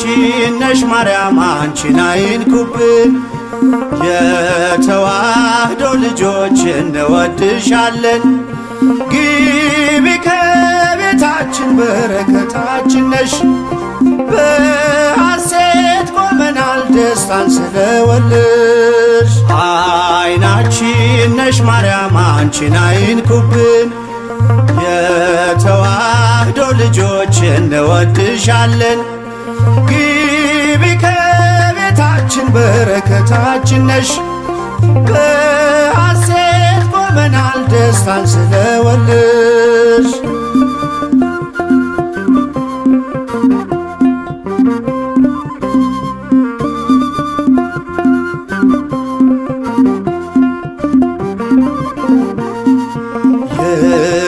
አይናችን ነሽ ማርያም አንቺን አይንኩብን። የተዋህዶ ልጆች እንወድሻለን። ግቢ ከቤታችን በረከታችን ነሽ። በሐሴት ቆመናል ደስታን ስለወለድሽ። አይናችን ነሽ ማርያም አንቺን አይንኩብን። የተዋህዶ ልጆች እንወድሻለን። ግቢ ከቤታችን በረከታችን ነሽ። በሐሴት ቆመናል ደስታን ስለወለድሽ።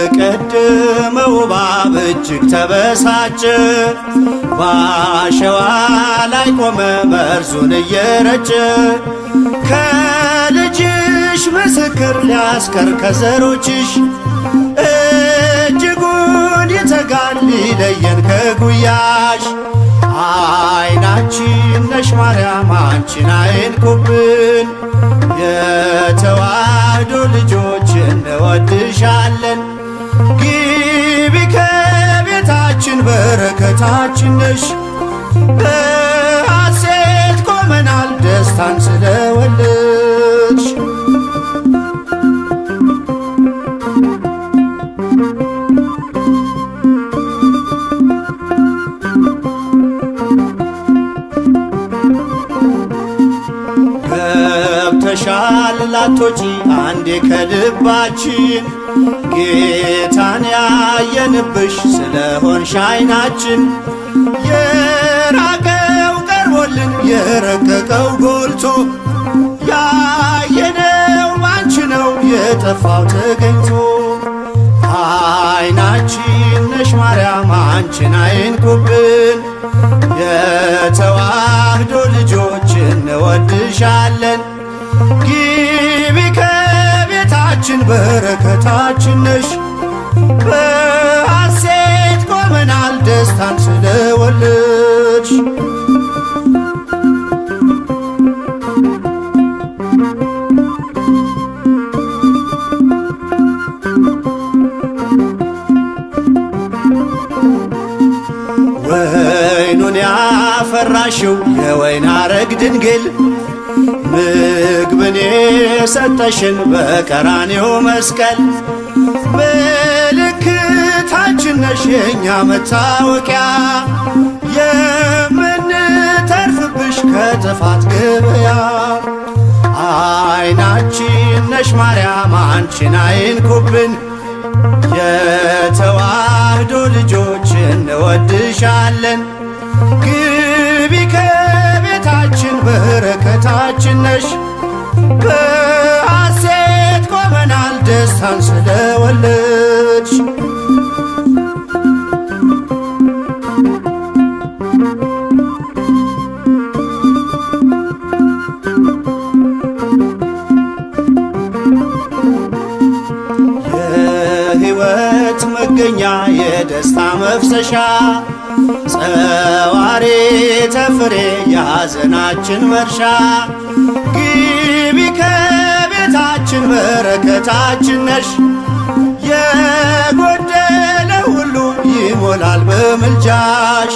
የቀደመው እባብ እጅግ ተበሳጨ፣ በአሸዋ ላይ ቆመ መርዙን እየረጨ። ከልጅሽ ምስክር ሊያስቀር ከዘሮችሽ፣ እጅጉን ይተጋል ሊለየን ከጉያሽ። አይናችን ነሽ ማርያም አንቺን አይንኩብን። የተዋህዶ ልጆች እንወድሻለን። ግቢ ከቤታችን በረከታችን ነሽ። በሐሴት ቆመናል ደስታን ስለወለድሽ። ገብተሻል ላቶጪ አንዴ ከልባችን፣ ጌታን ያየንብሽ ስለሆንሽ አይናችን። የራቀው ቀርቦልን የረቀቀው ጎልቶ፣ ያየነው ባንቺ ነው የጠፋው ተገኝቶ። አይናችን ነሽ ማርያም አንቺን አይንኩብን። የተዋህዶ ልጆች እንወድሻለን። ግቢ ከቤታችን በረከታችን ነሽ። በሐሴት ቆመናል ደስታን ስለወለድሽ። ወይኑን ያፈራሽው የወይን አረግ ድንግል፣ ምግብን የሰጠሽን በቀራንዮ መስቀል። ምልክታችን ነሽ የእኛ መታወቂያ፣ የምንተርፍብሽ ከጥፋት ገበያ። አይናችን ነሽ ማርያም አንቺን አይንኩብን። የተዋህዶ ልጆች እንወድሻለን። ግቢ ከቤታችን በረከታችን ነሽ። በሐሴት ቆመናል ደስታን ስለወለድሽ። የሕይወት መገኛ የደስታ መፍሰሻ፣ ጸዋሬ ተፍሬ የሐዘናችን መርሻ። ግቢ ከቤታችን በረከታችን ነሽ። የጎደለ ሁሉ ይሞላል በምልጃሽ።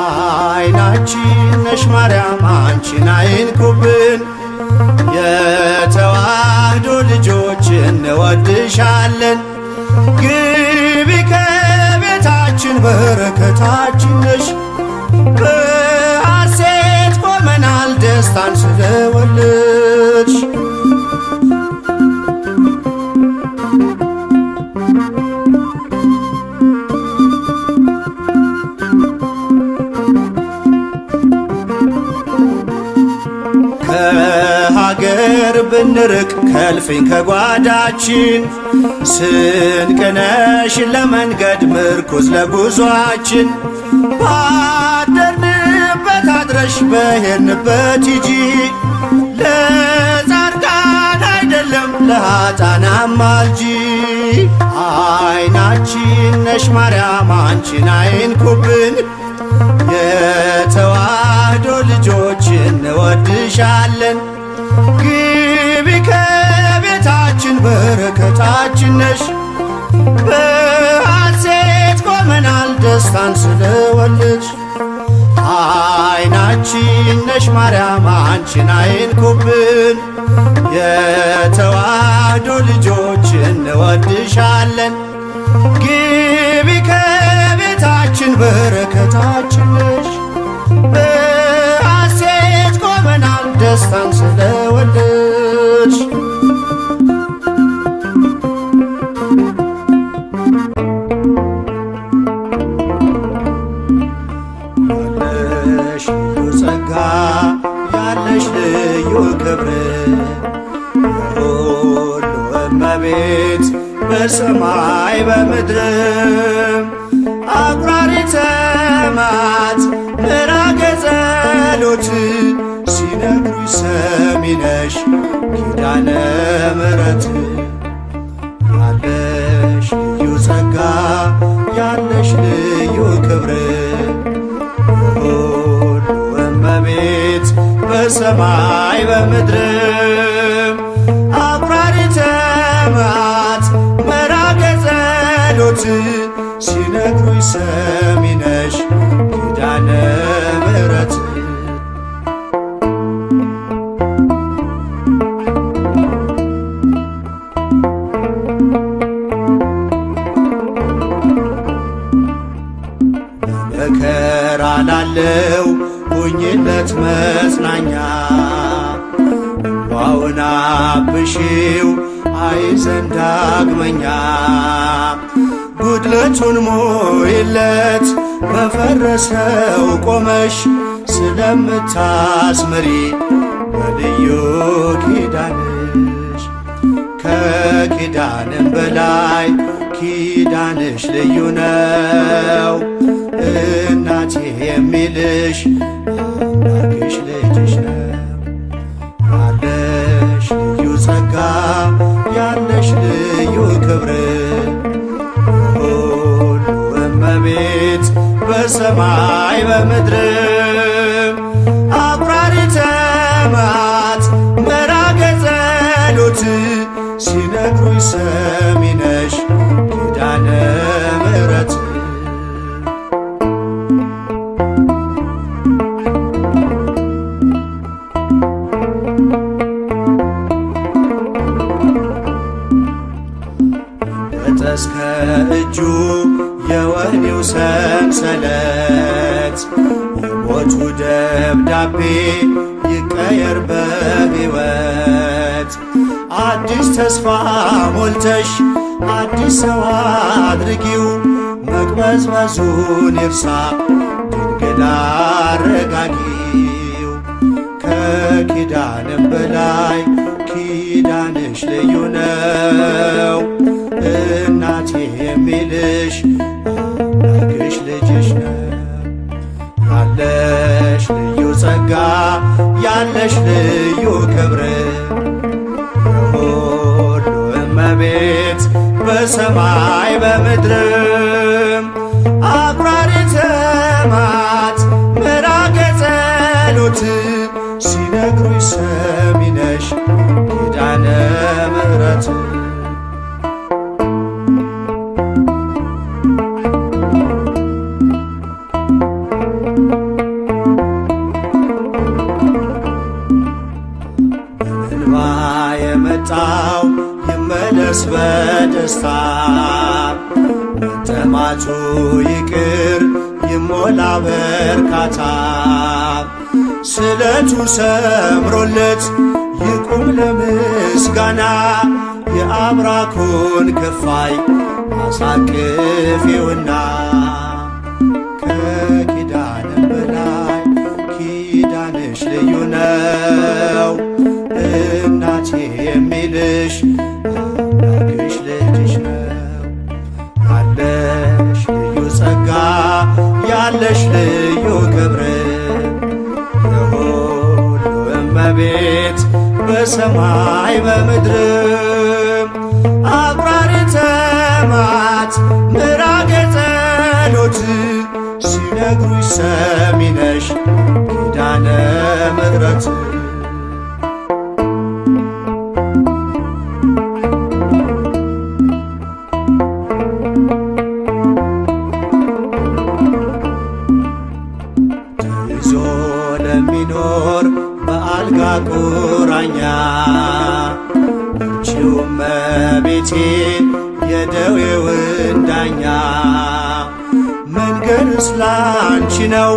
አይናችን ነሽ ማርያም አንቺን አይንኩብን። የተዋህዶ ልጆች እንወድሻለን። ግቢ ከቤታችን በረከታችን ነሽ። በሐሴት ቆመናል ደስታን ስለወለድሽ። ከሀገር ብንርቅ ከልፍኝ ከጓዳችን፣ ስንቅነሽ ለመንገድ ምርኩዝ ለጉዟችን። ባደርንበት አድረሽ በሄድንበት ሂጂ፣ ለጻድቃን አይደለም ለኃጥአን አማልጂ። አይናችን ነሽ ማርያም አንቺን አይንኩብን። የተዋ እንወድሻለን። ግቢ ከቤታችን በረከታችን ነሽ። በሐሴት ቆመናል ደስታን ስለወለድሽ። አይናችን ነሽ ማርያም አንቺን አይንኩብን። የተዋህዶ ልጆች እንወድሻለን። ግቢ ከቤታችን በረከታችን ነሽ። በሐሴት ቆመናል ደስታን ስለወለድሽ። ያለሽ ልዩ ጸጋ ያለሽ ልዩ ክብር የሁሉ እመቤት በሰማይ በምድርም አቁራሪተ መዓት ምራገ ጸሎት ሲነግሩሽ ሰሚ ነሽ ኪዳነ ምሕረት። ያለሽ ልዩ ጸጋ ያለሽ ልዩ ክብር የሁሉ እመቤት በሰማይ በምድርም አቁራሪተ መዓት ምራገ ጸሎት ሲነግሩሽ ሰሚ ነሽ ኪዳነ ምሕረት። በመከራ ላለው ሁኚለት መጽናኛ እንባውን አብሺው አይዘን ዳግመኛ። ጉድለቱን ሞይለት በፈረሰው ቆመሽ ስለምታስምሪ በልዩ ኪዳንሽ። ከኪዳንም በላይ ኪዳንሽ ልዩ ነው። እናቴ የሚልሽ አምላክሽ ልጅሽ ነው። ያለሽ ልዩ ጸጋ ያለሽ ልዩ ክብር የሁሉ እመቤት በሰማይ በምድርም አቁራሪተ መዓት ምራገ ጸሎት ሲነግሩሽ ሰሚ ነሽ ኪዳነ ምሕረት። እስከ እጁ የወህኒው ሰንሰለት የሞቱ ደብዳቤ ይቀየር በሕይወት። አዲስ ተስፋ ሞልተሽ አዲስ ሰው አድርጊው መቅበዝበዙን ይርሳ ድንግል አረጋጊው። ከኪዳንም በላይ ኪዳንሽ ልዩ ነው። እናቴ የሚልሽ አምላክሽ ልጅሽ ነው። ያለሽ ልዩ ጸጋ ያለሽ ልዩ ክብር የሁሉ እመቤት በሰማይ በምድርም አቁራሪተ መዓት ምራገ ጸሎት ሲነግሩሽ ሰሚ ነሽ ኪዳነ ምሕረት። የመጣው ይመለስ በደስታ መጠማቱ ይቅር ይሞላ በርካታ። ስለቱ ሰምሮለት ይቁም ለምስጋና የአብራኩን ክፋይ አሳቅፊውና። ከኪዳንም በላይ ኪዳንሽ ልዩ ነው። እናቴ የሚልሽ አምላክሽ ልጅሽ ነው። ያለሽ ልዩ ጸጋ ያለሽ ልዩ ክብር የሁሉ እመቤት በሰማይ በምድርም አቁራሪተ መዓት ምራገ ጸሎት ሲነግሩሽ ሰሚ ነሽ ኪዳነ ምሕረት። ይዞ ለሚኖር በአልጋ ቁራኛ አንቺው እመቤቴ የደዌውን ዳኛ መንገድስ ላንቺ ነው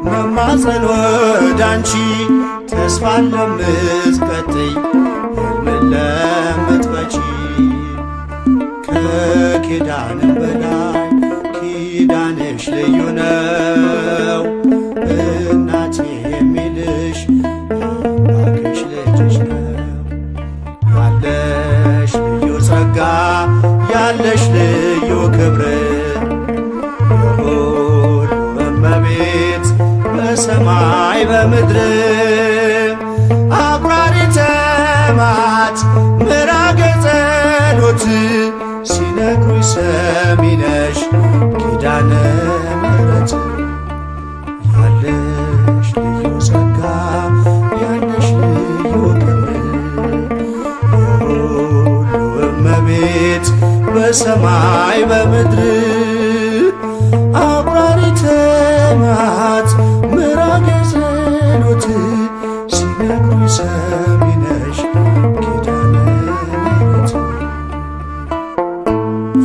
መማፀን ወዳንቺ ተስፋን ለምትቀጥይ ሕልምን ለምትፈቺ ከኪዳንም በላይ ኪዳንሽ ልዩ ነው እናቴ የሚልሽ አምላክሽ ልጅሽ ነው። ያለሽ ልዩ ጸጋ ያለሽ ልዩ ክብር የሁሉ እመቤት በሰማይ በምድር አቁራሪተ መዓት ምራገ ጸሎት ሲነግሩኝ ሰሚ ነሽ ኪዳነ ምሕረት ያለሽ ልዩ ጸጋ ያለሽ ልዩ ክብር የሁሉ እመቤት በሰማይ በምድር አቁራሪተ መዓት ምራገ ጸሎት ሲነግሩኝ ሰሚ ነሽ ኪዳነ ምሕረት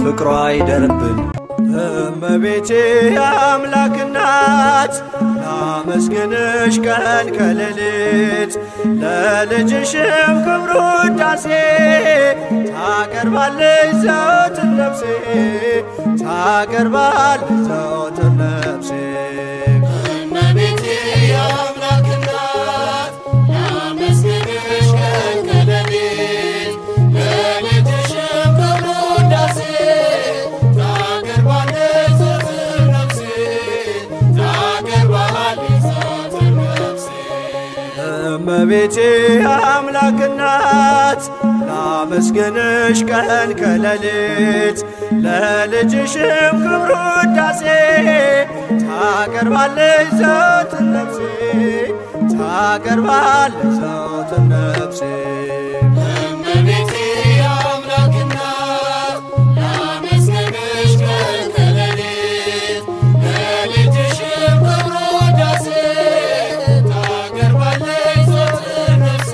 ፍቅሯ አይደርብን እመቤቴ የአምላክ እናት ላመስግንሽ ቀን ከሌሊት ለልጅሽም ክብር ውዳሴ ታቀርባለች ዘወትር ነፍሴ ታቀርባለች ዘወትር ነፍሴ እመቤቴ የአምላክ እናት ላመስግንሽ ቀን ከሌሊት ለልጅሽም ክብር ውዳሴ ታቀርባለች ዘወትር ነፍሴ ታቀርባለች ዘወትር ነፍሴ እመቤቴ የአምላክ እናት ላመስግንሽ ቀን ከሌሊት ለልጅሽም ክብር ውዳሴ ታቀርባለች ዘወትር ነፍሴ ታቀርባለች ዘወትር ነፍሴ እመቤቴ የአምላክ እናት ላመስግንሽ ቀን ከሌሊት ለልጅሽም ክብር ውዳሴ ታቀርባለች ዘወትር ነፍሴ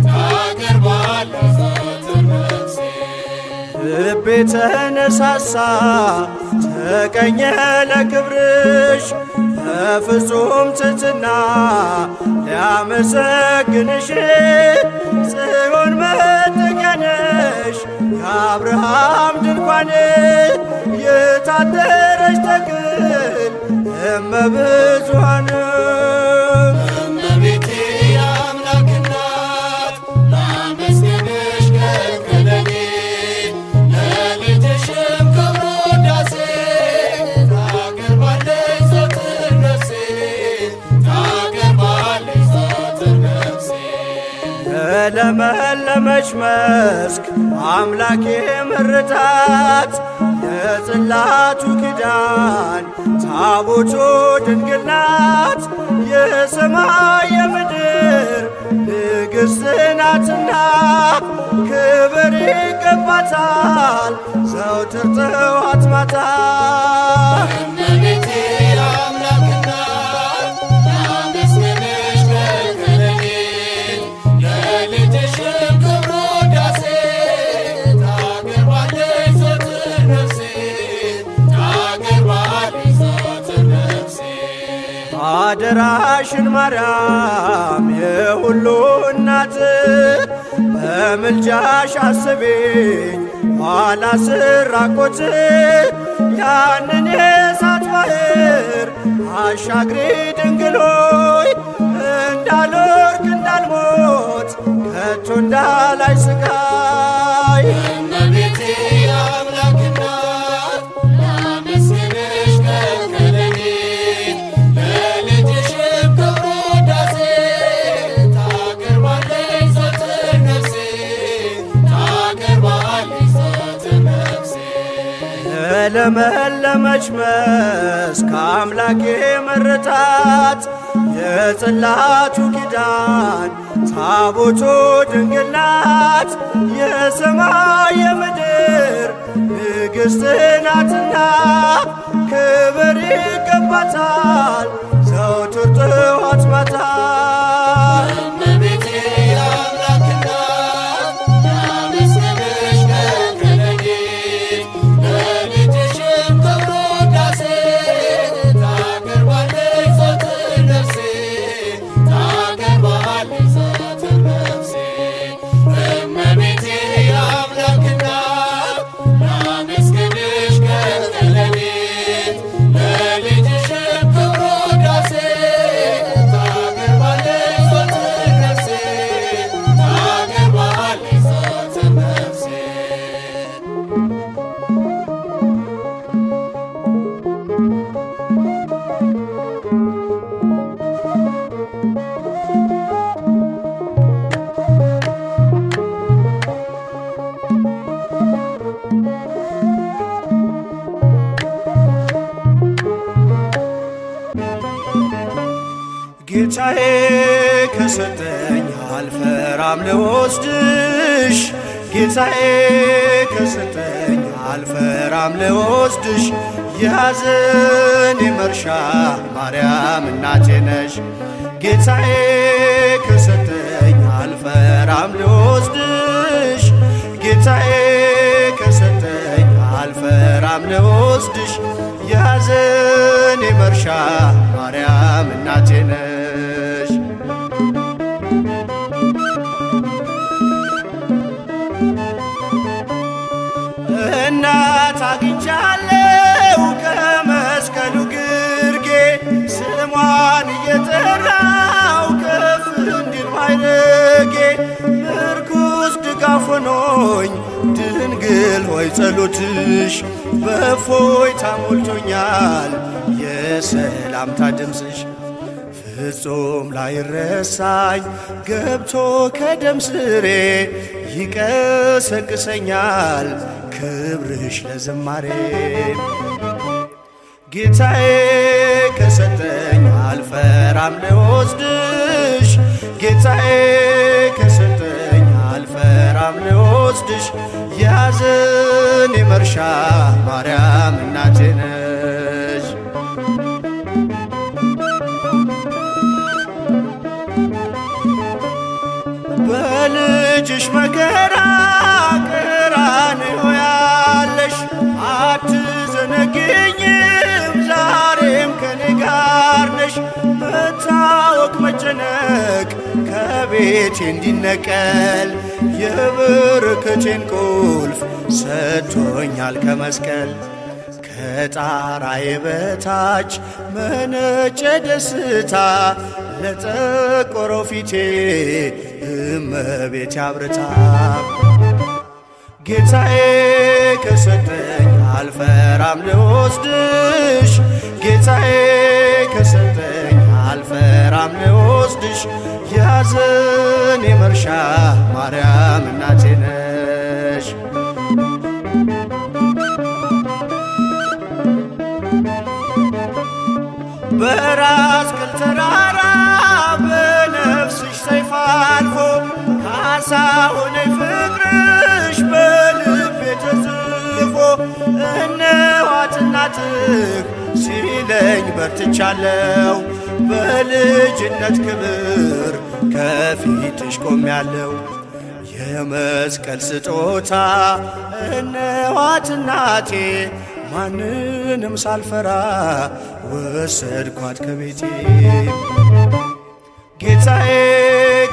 ታቀርባለች ዘወትር ነፍሴ ልቤ ተነሳሳ ተቀኘ ለክብርሽ በፍጹም ትሕትና ሊያመሰግንሽ ጽዮን መጠጊያ ነሽ የአብርሃም ድንኳን የታደረች ተክል እመብዙኃን እመቤቴ የአምላክ እናት ላመስግንሽ ቀን ከሌሊት ለልጅሽም ክብር ውዳሴ ታቀርባለች ዘወትር ነፍሴ ታቀርባለች ዘወትር ነፍሴ የለመለመች መስክ አምላኬ ምርታት የጽላቱ ኪዳን ታቦቱ ድንግል ናት የሰማይ የምድር ንግሥት ናትና ክብር ይገባታል ዘወትር ጠዋት ማታ እመቤቴ የአምላክ እናት ላመስግንሽ ቀን ከሌሊት ለልጅሽም ክብር ውዳሴ ታቀርባለች ዘወትር ነፍሴ ታቀርባለች ዘወትር ነፍሴ አደራሽን ማርያም የሁሉ እናት በምልጃሽ አስቤኝ ኋላ ስራቆት ያንን የእሳት ባሕር አሻግሪ ድንግል ሆይ እንዳልወድቅ እንዳልሞት ከቶ እንዳላይ ስቃይ እመቤቴ የአምላክ እናት ላመስግንሽ ቀን ከሌሊት ለልጅሽም ክብር ውዳሴ ታቀርባለች ዘወትር ነፍሴ ታቀርባለች ዘወትር ነፍሴ የለመለመች መስክ አምላኬ መረታት የጽላቱ ኪዳን ታቦቱ ድንግል ናት የሰማይ የምድር ንግሥት ናትና ክብር ይገባታል ዘወትር ጥዋት ማታ እመቤቴ የአምላክ እናት ላመስግንሽ ቀን ከሌሊት ለልጅሽም ክብር ውዳሴ ታቀርባለች ዘወትር ነፍሴ ታቀርባለች ዘወትር ነፍሴ እመቤቴ የአምላክ እናት ላመስግንሽ ቀን ከሌሊት ለልጅሽም ክብር ውዳሴ ታቀርባለች ዘወትር ነፍሴ ታቀርባለች ዘወትር ነፍሴ ጌታዬ ከሰጠኝ አልፈራም ልወስድሽ ጌታዬ ከሰጠኝ አልፈራም ልወስድሽ የሐዘኔ መርሻ ማርያም እናቴ ነሽ ጌታዬ ከሰጠኝ አልፈራም ልወስድሽ ጌታዬ ከሰጠኝ አልፈራም ልወስድሽ የሐዘኔ መርሻ ማርያም እናቴ ነሽ እናት አግኝቻለሁ ከመስቀሉ ግርጌ ስሟን እየጠራው ከፍ እንዲል ማይረጌ ምርኩስ ድጋፍ ሆኖኝ ድንግል ሆይ ጸሎትሽ በእፎይታ ሞልቶኛል የሰላምታ ድምፅሽ ፍጹም ላይረሳኝ ገብቶ ከደም ስሬ ይቀሰቅሰኛል ክብርሽ ለዝማሬ ጌታዬ ከሰጠኝ አልፈራም ልወስድሽ ጌታዬ ከሰጠኝ አልፈራም ልወስድሽ የሐዘኔ መርሻ ማርያም እናቴ ነሽ በልጅሽ መከራ ቀራንዮ ያለሽ አትዘነግኝም ዛሬም ከኔ ጋር ነሽ መታወክ መጨነቅ ከቤቴ እንዲነቀል የበረከቴን ቁልፍ ሰጥቶኛል ከመስቀል ከጣራዬ በታች መነጨ ደስታ ለጠቆረው ፊቴ እመቤቴ አብርታ ጌታዬ ከሰጠኝ አልፈራም ልወስድሽ ጌታዬ ከሰጠኝ አልፈራም ልወስድሽ የሐዘኔ መርሻ ማርያም እናቴ ነሽ በራስ ቅል ተራራ በነፍስሽ ሰይፍ አልፎ ካሳ ሆነኝ ፍቅርሽ በልቤ ተጽፎ እነኋት እናትህ ሲለኝ በርትቻለሁ በልጅነት ክብር ከፊትሽ ቆሜያለሁ የመስቀል ስጦታ እነኋት እናቴ ማንንም ሳልፈራ ወሰድኳት ከቤቴ ጌታዬ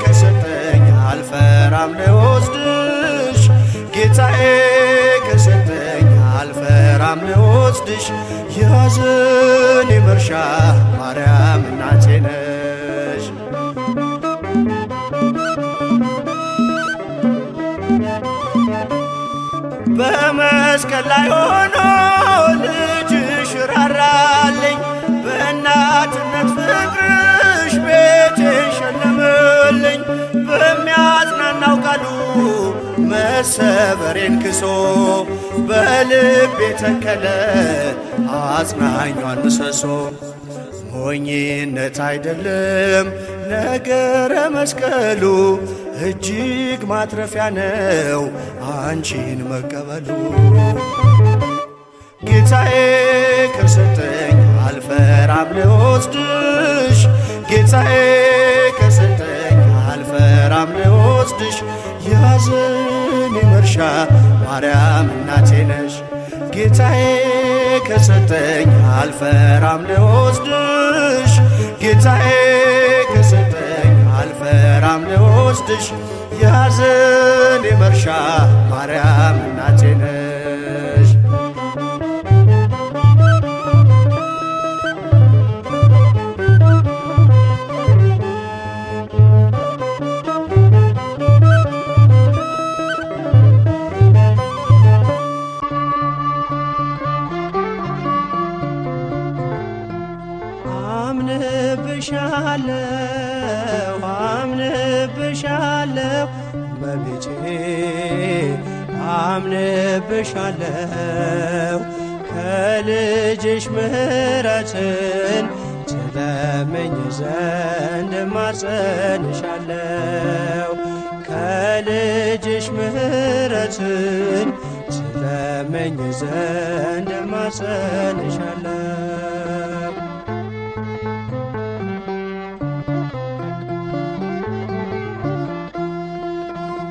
ከሰጠኝ አልፈራም ልወስድሽ ጌታዬ ከሰጠኝ አልፈራም ልወስድሽ የሐዘኔ መርሻ ማርያም እናቴ ነሽ በመስቀል ላይ ሆኖ ልጅሽ ራራልኝ በእናትነት ፍቅርሽ ቤቴን ሸለመልኝ በሚያጽናናው ቃሉ መሰበሬን ክሶ በልቤ ተከለ አጽናኟን ምሰሶ ሞኝነት አይደለም ነገረ መስቀሉ እጅግ ማትረፊያ ነው አንቺን መቀበሉ ጌታዬ ከሰጠኝ አልፈራም ልወስድ ጌታዬ ከሰጠኝ አልፈራም ልወስድሽ የሐዘኔ መርሻ ማርያም እናቴ ነሽ። ጌታዬ ከሰጠኝ አልፈራም ልወስድሽ ጌታዬ ከሰጠኝ አልፈራም ልወስድሽ የሐዘኔ መርሻ ማርያም እናቴ ነሽ። አምንብሻለሁ እመቤቴ አምንብሻለሁ ከልጅሽ ምሕረትን ትለምኝ ዘንድ እማጸንሻለሁ ከልጅሽ ምሕረትን ትለምኝ ዘንድ እማጸንሻለሁ።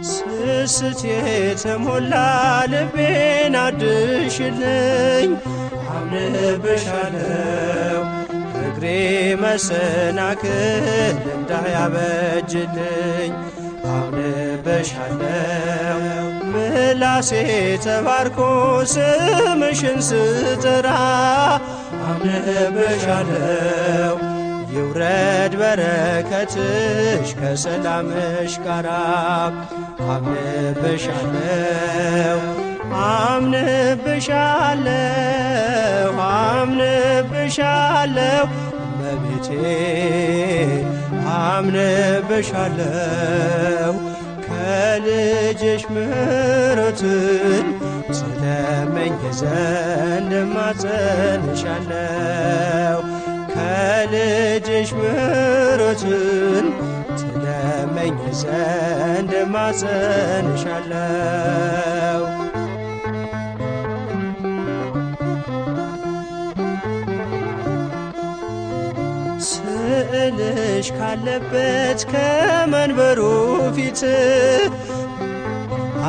ስስት የተሞላ ልቤን አድሽልኝ አምንብሻለሁ እግሬ መሰናክል እንዳያበጅልኝ አምንብሻለሁ ምላሴ ተባርኮ ስምሽን ስጠራ አምንብሻለሁ ይውረድ በረከትሽ ከሰላምሽ ጋራ አምንብሻለሁ አምንብሻለሁ አምንብሻለሁ እመቤቴ አምንብሻለሁ ከልጅሽ ምሕረትን ትለምኝ ዘንድ እማጸንሻለሁ ከልጅሽ ምሕረትን ትለምኝ ዘንድ እማጸንሻለሁ። ስዕልሽ ካለበት ከመንበሩ ፊት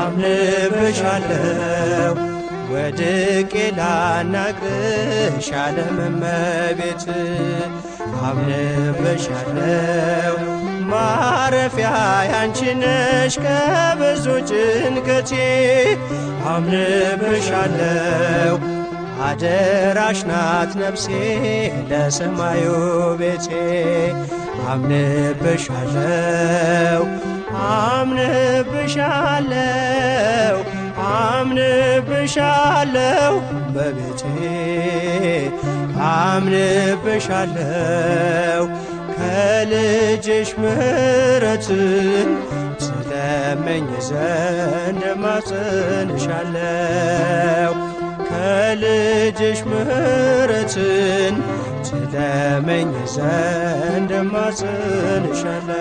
አምንብሻለሁ ወድቄ ላናግርሽ ዓለም እመቤት አምንብሻለሁ ማረፊያ ያንቺ ነሽ ከብዙ ጭንቀቴ አምንብሻለሁ አደራሽ ናት ነፍሴ ለሰማዩ ቤቴ አምንብሻለሁ አምንብሻለሁ አምንብሻለሁ በቤቴ አምንብሻለሁ ከልጅሽ ምሕረትን ትለምኝ ዘንድ እማጸንሻለሁ ከልጅሽ ምሕረትን ትለምኝ ዘንድ እማጸንሻለሁ።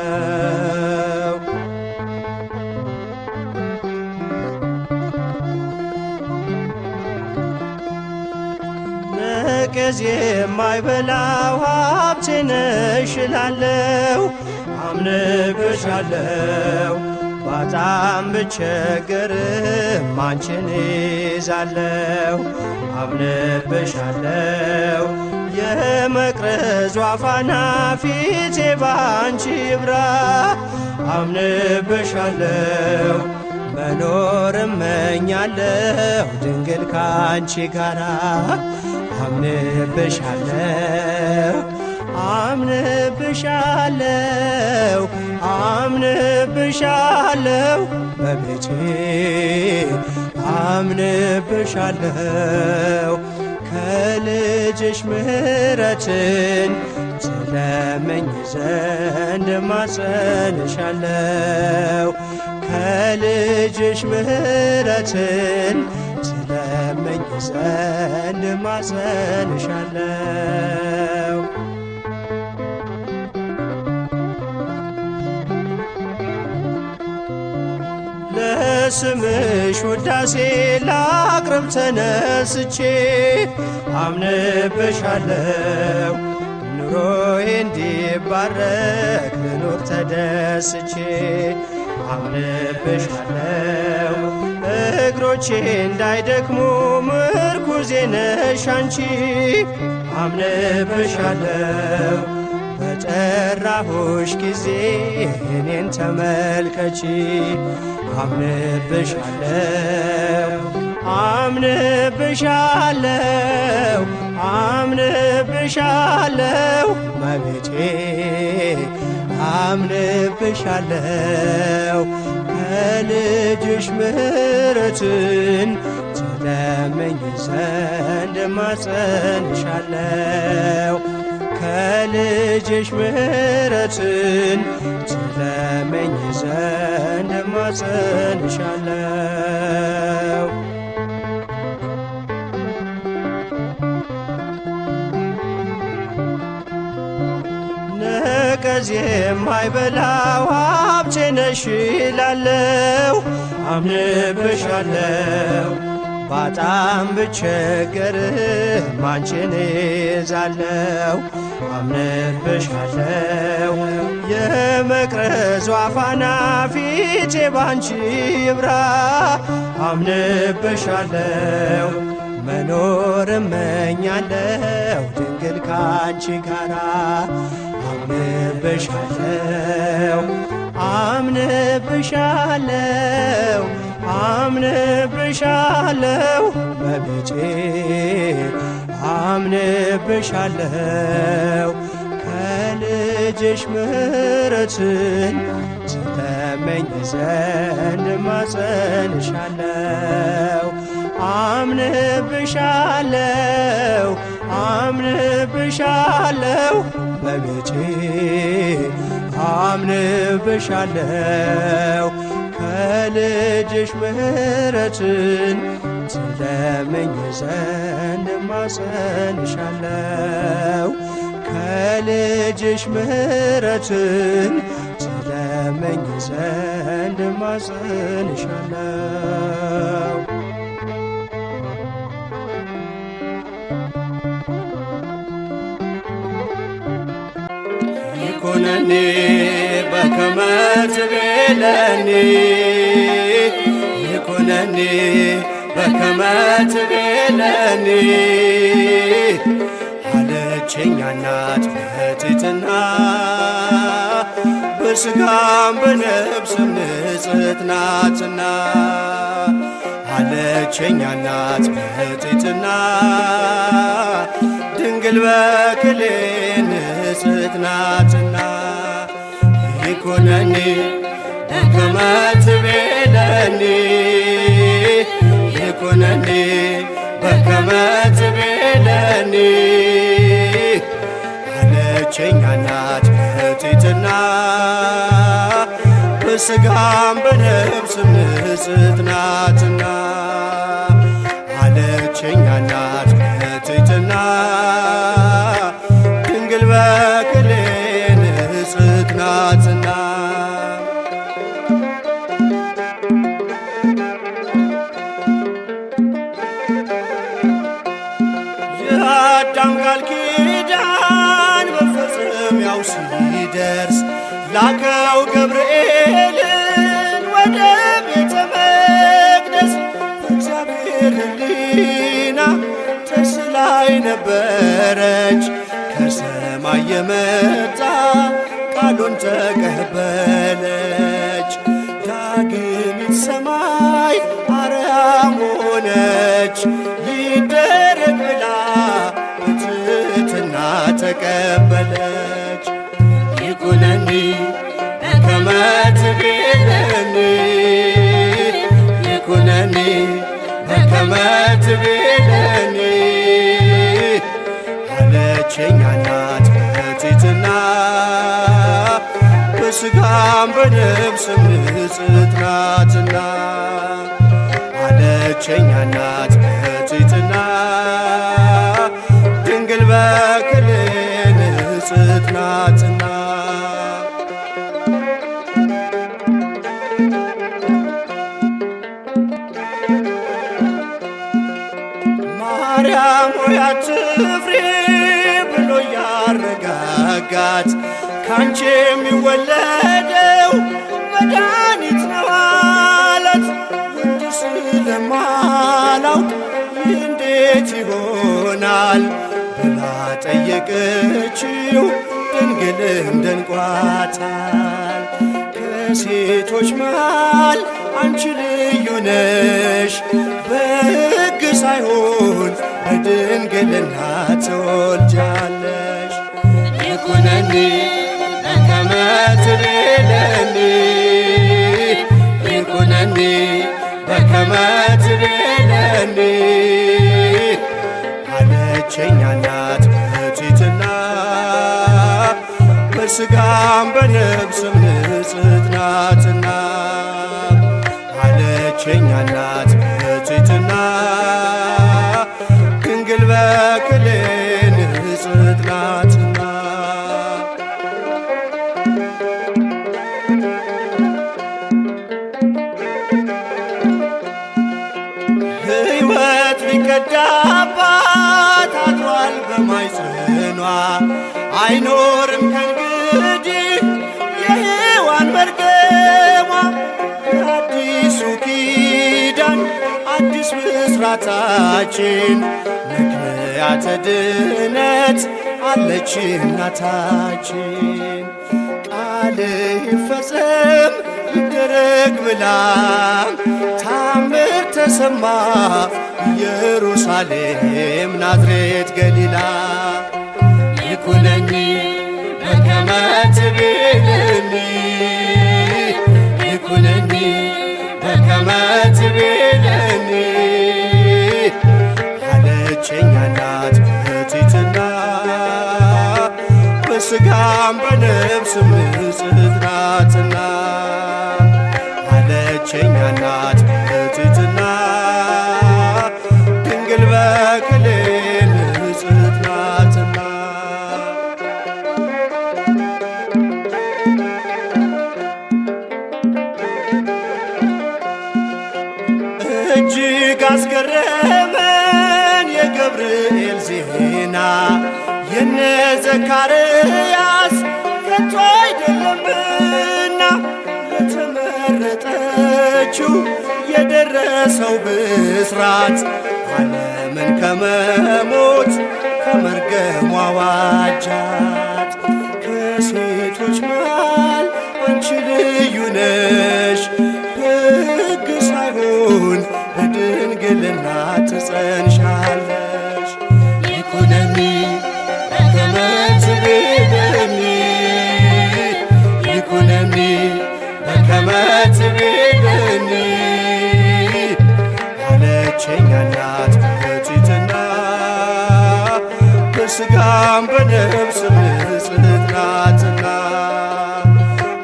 ነቀዝ የማይበላው ሀብቴ ነሽ እላለሁ አምንብሻለሁ ባጣም ብቸገርም አንቺን ይዛለሁ አምንብሻለሁ የመቅረዟ ፋና ፊቴ ባንቺ ይብራ አምንብሻለሁ መኖር እመኛለሁ ድንግል ካንቺ ጋራ አምንብሻለሁ አምንብሻለሁ አምንብሻለሁ በቤቴ አምንብሻለሁ ከልጅሽ ምሕረትን ትለምኝ ዘንድ እማጸንሻለሁ ከልጅሽ ምሕረትን ትለምኝ ዘንድ እማጸንሻለሁ። ለስምሽ ውዳሴ ላቅርብ ተነስቼ አምንብሻለሁ ኑሮዬ እንዲባረክ ልኖር ተደስቼ አምንብሻለው እግሮቼ እንዳይደክሙ ምርኩዜ ነሽ አንቺ አምንብሻለው በጠራሁሽ ጊዜ እኔን ተመልከቺ አምንብሻለው አምንብሻለው አምንብሻለው እመቤቴ አምንብሻለው ከልጅሽ ምሕረትን ትለምኝ ዘንድ እማጸንሻለው ከልጅሽ ምሕረትን ትለምኝ ዘንድ እማጸንሻለው ነቀዝ የማይበላው ሀብቴ ነሽ እላለሁ አምንብሻለው ባጣም ብቸገርም አንቺን እይዛለሁ አምንብሻለው የመቅረዟ ፋና ፊቴ ባንቺ ይብራ አምንብሻለው መኖር እመኛለሁ ድንግል ካንቺ ጋራ አምንብሻለው አምንብሻለው አምንብሻለው እመቤቴ አምንብሻለው ከልጅሽ ምሕረትን ትለምኝ ዘንድ እማጸንሻለው አምንብሻለው አምንብሻለው እመቤቴ አምንብሻለው ከልጅሽ ምሕረትን ትለምኝ ዘንድ እማጸንሻለው ከልጅሽ ምሕረትን ትለምኝ ዘንድ እማጸንሻለው ይኩነኒ በከመ ትቤለኒ ይኩነኒ በከመ ትቤለኒ አለችኝ እናት በትሕትና በሥጋም በነፍስም ንጽሕት ናትና አለችኝ እናት በትሕትና ድንግል በክሌ ንጽሕት ናትና ይኩነኒ በከመ ትቤለኒ ይኩነኒ በከመ ትቤለኒ አለችኝ እናት በትሕትና በሥጋም በነፍስም ንጽሕት ናትና አለችኝ እናት በትሕትና ድንግል በክሌ ንጽሕት ናትና የአዳም ቃል ኪዳን መፈጸሚያው ሲደርስ ላከው ገብርኤልን ወደ ቤተ መቅደስ በእግዚአብሔር ሕሊና ተስላይ ነበረች ከሰማይ የመጣ ቃሉን ተቀበለች ዳግሚት ሰማይ አርያም ሆነች ይደረግ ብላ በትሕትና ተቀበለች ይኩነኒ በከመ ትቤለኒ ይኩነኒ በከመ ትቤለኒ አለችኝ እናት በትሕትና በሥጋም በነፍስም ንጽሕት ናትና አለችኝ እናት በትሕትና ድንግል በክሌ ንጽሕት ናትና ማርያም ሆይ አትፍሪ ብሎ ያረጋጋል መጋት ካንቺ የሚወለደው መድኃኒት ነው አላት። ወንድ ስለማላውቅ እንዴት ይሆናል ብላ ጠየቀችው። ድንግልም ደንቋታል። ከሴቶች መሃል አንቺ ልዩ ነሽ፣ በሕግ ሳይሆን በድንግልና ትወልጃለሽ። ይኩነኒ በከመ ትቤለኒ ይኩነኒ በከመ ትቤለኒ አለችኝ እናት በትሕትና በሥጋም በነፍስም ንጽሕት ናትና አለችኝ እናት በትሕትና ድንግል በክሌ ንጽሕት ናትና። ሕይወት ሊቀዳባት አድሯል በማኅፀኗ አይኖርም ከእንግዲህ የሔዋን መርገሟ። የአዲሱ ኪዳን አዲስ ብስራታችን ምክንያተ ድነት አለች እናታችን። ቃል ይፈጸም ይደረግ ብላ ታምር ተሰማ ኢየሩሳሌም ናዝሬት ገሊላ። ይኩነኒ በከመ ትቤለኒ ይኩነኒ በከመ ትቤለኒ አለችኝ እናት በትሕትና በሥጋም በነፍስም ንጽሕት ናትና አለችኝ እናት በትሕትና ድንግል በክሌ ንጽሕት ናትና። እጅግ አስገረመን የገብርኤል ዜና የነ ዘካርያስ ከቶ አይደለምና ለተመረጠችው የደረሰው ብስራት ዓለምን ከመሞት ከመርገሟ ዋጃት። ከሴቶች መሃል አንቺ ልዩ ነሽ፣ በሕግ ሳይሆን በድንግልና ትጸንሻለሽ። ይኩነኒ በከመ ትቤለኒ ይኩነኒ በከመ ትቤለኒ አለችኝ እናት በትሕትና በሥጋም በነፍስም ንጽሕት ናትና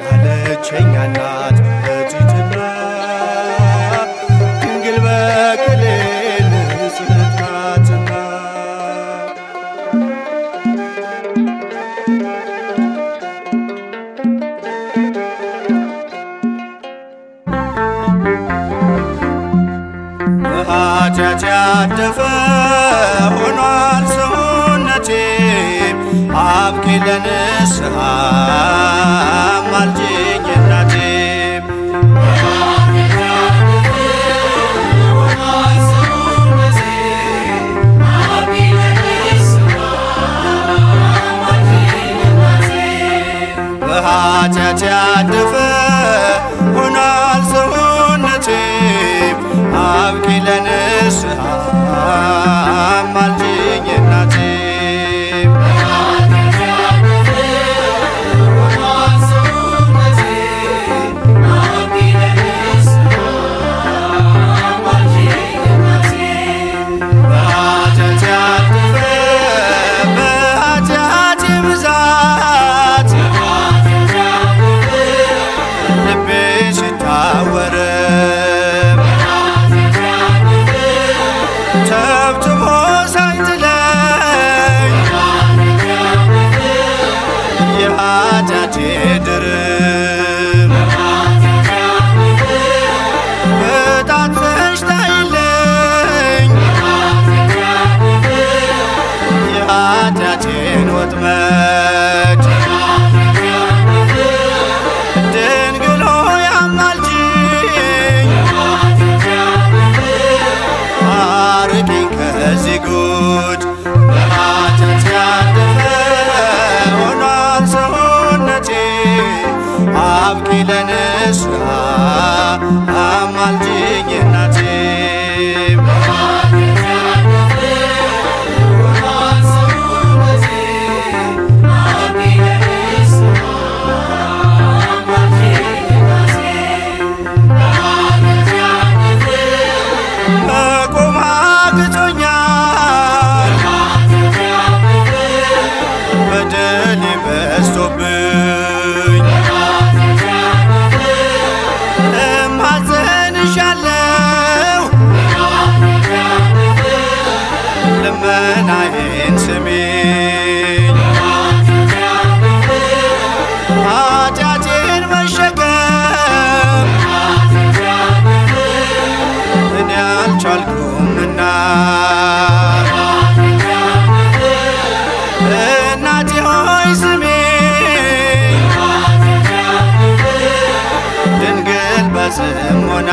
አለችኝ እናት በትሕትና ድንግል በክሌ ንጽሕት ናትና። በኃጢአት ያደፈ ሆኗል ሰውነቴ አብቂ ለንስሐ አማልጅኝ እናቴ። በኃጢአት ያደፈ ሆኗል ሰውነቴ አብቂ ለንስሐ አማልጅኝ እናቴ። በኃጢአቴ ብዛት ልቤ ሲታወር ተብትቦ ሳይጥለኝ የኃጢአቴ ድርብ በጣትሽ ታይለኝ የኃጢአቴን ወጥመድ አብቂ ለንስሐ አማልጅኝ እናቴ መቆም አቅቶኛል በደሌ በዝቶብኝ እማጸንሻለሁ ልመናዬን ስሚኝ ኃጢአቴን መሸከም እኔ አልቻልኩምና እናቴ ሆይ ስሚኝ ድንግል በጽሞና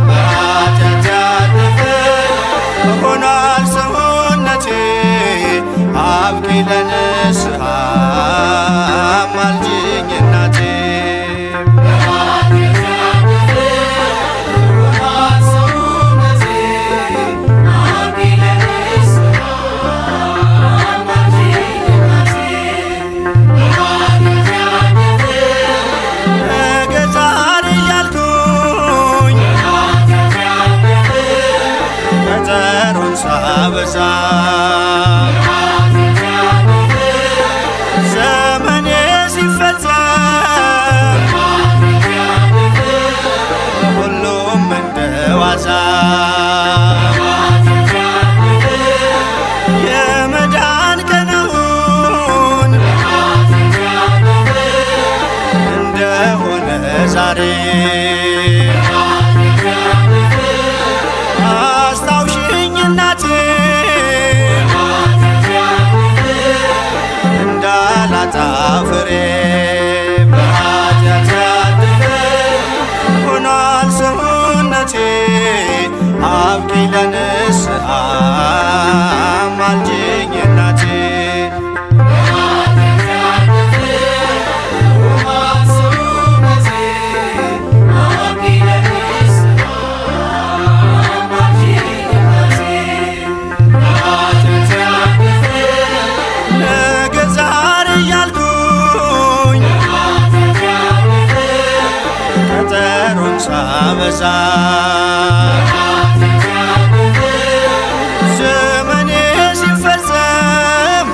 በኃጢአት ያለፈ ሆኗል ሰውነቴ አብቂ ለንስሐ አማልጅኝ እናቴ ገዛር እያልኩኝ ቀጠሮን ሳበዛ ዘመኔ ሲፈጸም ሁሉም እንደ ዋዛ የመዳን ቀኑን እንደሆነ ዛሬ አስታውሽኝ እናቴ እንዳላጣ ፍሬ በኃጢአት ያደፈ ሆኗል ሰውነቴ አብቂ ለንስሐ አማልጅኝ እናቴ ገዛር እያልኩኝ ቀጠሮን ሳበዛ ዘመኔ ሲፈጸም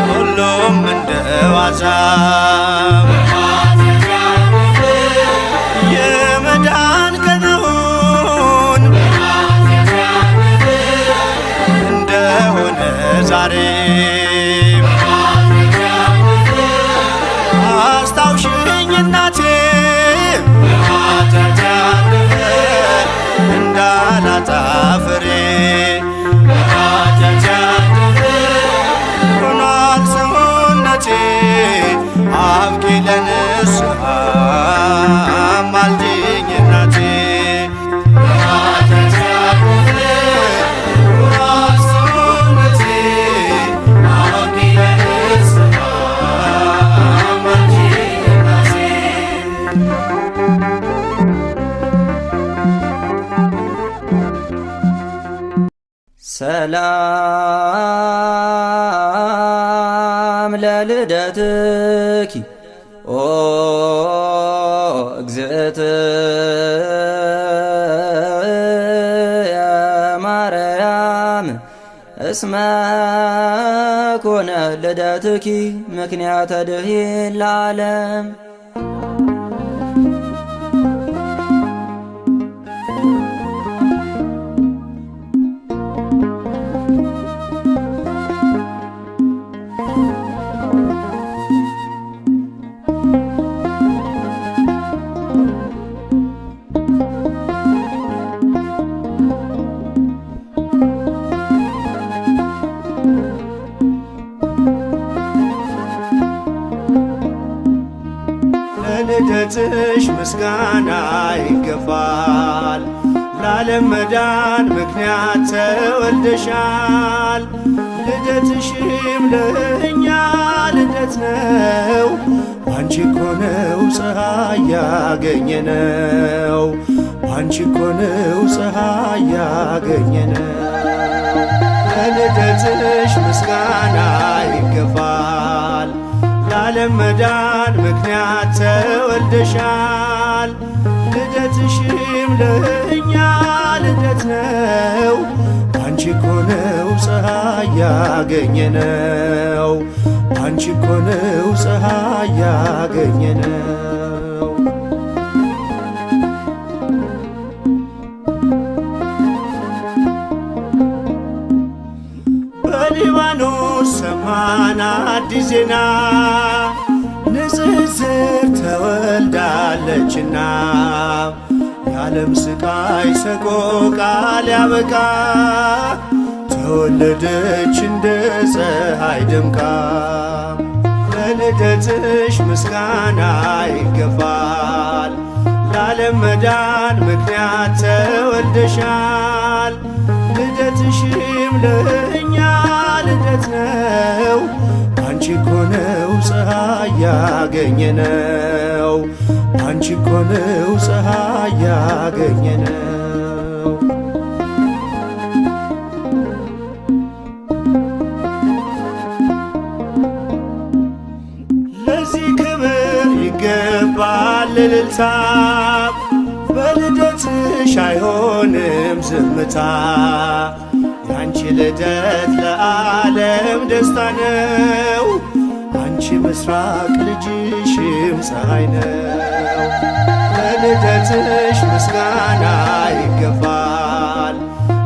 ሁሉም እንደ ዋዛ የመዳን ቀኑን እንደሆነ ዛሬ አስታውሽኝ እናቴ ኃጢአት ያለፈ እንዳላጣ ፍሬ ኃጢአት ያለፈ ሆኗል ሰውነቴ አብቂ ለንስሐ አማልጅኝ እናቴ ኃጢአት ያለፈ ሆኗል ሰውነቴ አብቂ ለንስሐ አማልጅኝ እናቴ ሰላም ለልደትኪ ኦ እግዝእትየ ማርያም እስመ ኮነ ልደትኪ ምክንያተ ድኂን ለዓለም ለልደትሽ ምስጋና ይገባል። ለዓለም መዳን ምክንያት ተወልደሻል። ልደትሽም ለእኛ ልደት ነው ባንቺ እኮ ነው ፀሐይ ያገኘነው ባንቺ እኮ ነው ፀሐይ ያገኘነው ለልደትሽ ምስጋና ይገባል ለዓለም መዳን ምክንያት ተወልደሻል ልደትሽም ለእኛ ልደት ነው ባንቺ እኮ ነው ፀሐይ ያገኘነው ባንቺ እኮ ነው ፀሐይ ያገኘነው በሊባኖስ ሰማን አዲስ ዜና ንጽጽር ተወልዳለችና የዓለም ስቃይ ሰቆቃ ሊያበቃ ተወለደች እንደ ፀሐይ ደምቃ ለልደትሽ ምስጋና ይገባል ለዓለም መዳን ምክንያት ተወልደሻል ልደትሽም ለእኛ ልደት ነው ባንቺ እኮ ነው ፀሐይ ያገኘነው ባንቺ እኮ ነው ፀሐይ ያገኘነው ለዚህ ክብር ይገባል እልልታ በልደትሽ አይሆንም ዝምታ ያንቺ ልደት ለዓለም ደስታ ነው አንቺ ምስራቅ ልጅሽም ፀሐይ ነው ለልደትሽ ምስጋና ይገባል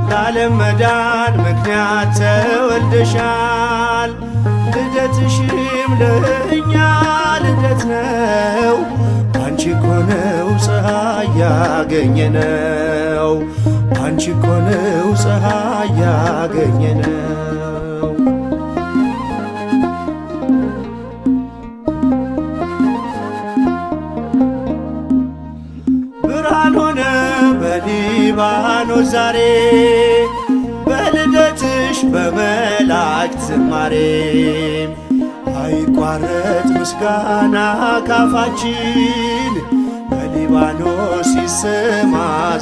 ለዓለም መዳን ምክንያት ተወልደሻል ልደትሽም ለእኛ ልደት ነው ባንቺ እኮ ነው ፀሐይ ያገኘነው ባንቺ እኮ ነው ፀሐይ ያገኘነው ብርሃን ሆነ በሊባኖስ ዛሬ በልደትሽ በመላእክት ዝማሬ አይቋረጥ ምስጋና ካፋችን በሊባኖስ ይሰማ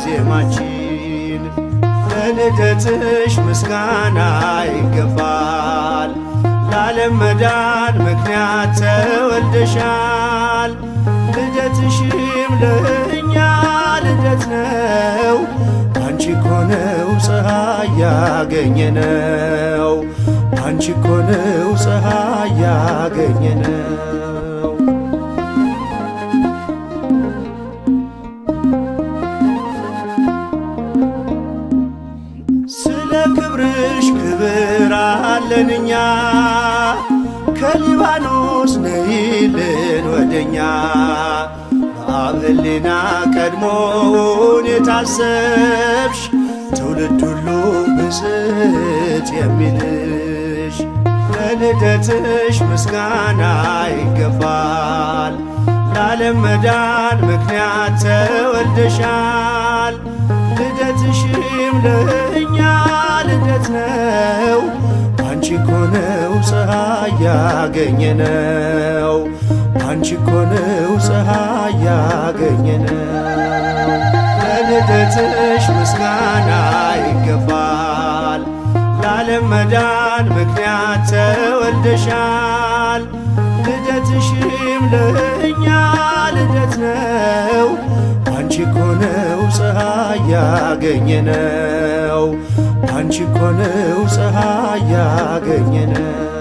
ዜማችን ለልደትሽ ምስጋና ይገባል ለዓለም መዳን ምክንያት ተወልደሻል ልደትሽም ለእኛ ልደት ነው ባንቺ እኮ ነው ፀሐይ ያገኘነው ባንቺ እኮ ነው ፀሐይ ያገኘነው ስለ ክብርሽ ክብር አለን እኛ ከሊባኖስ ነይልን ወደኛ በአብ ሕሊና ቀድሞውን የታሰብሽ ትውልድ ሁሉ ብፅዕት የሚልሽ ለልደትሽ ምስጋና ይገባል ለዓለም መዳን ምክንያት ተወልደሻል ልደትሽም ለእኛ ልደት ነው ባንቺ እኮ ነው ፀሐይ ያገኘነው ባንቺ እኮ ነው ፀሐይ ያገኘነው ለልደትሽ ምስጋና ይገባል ለዓለም መዳን ምክንያት ተወልደሻል ልደትሽም ለእኛ ልደት ነው ባንቺ እኮ ነው ፀሐይ ያገኘነው ባንቺ እኮ ነው ፀሐይ ያገኘነው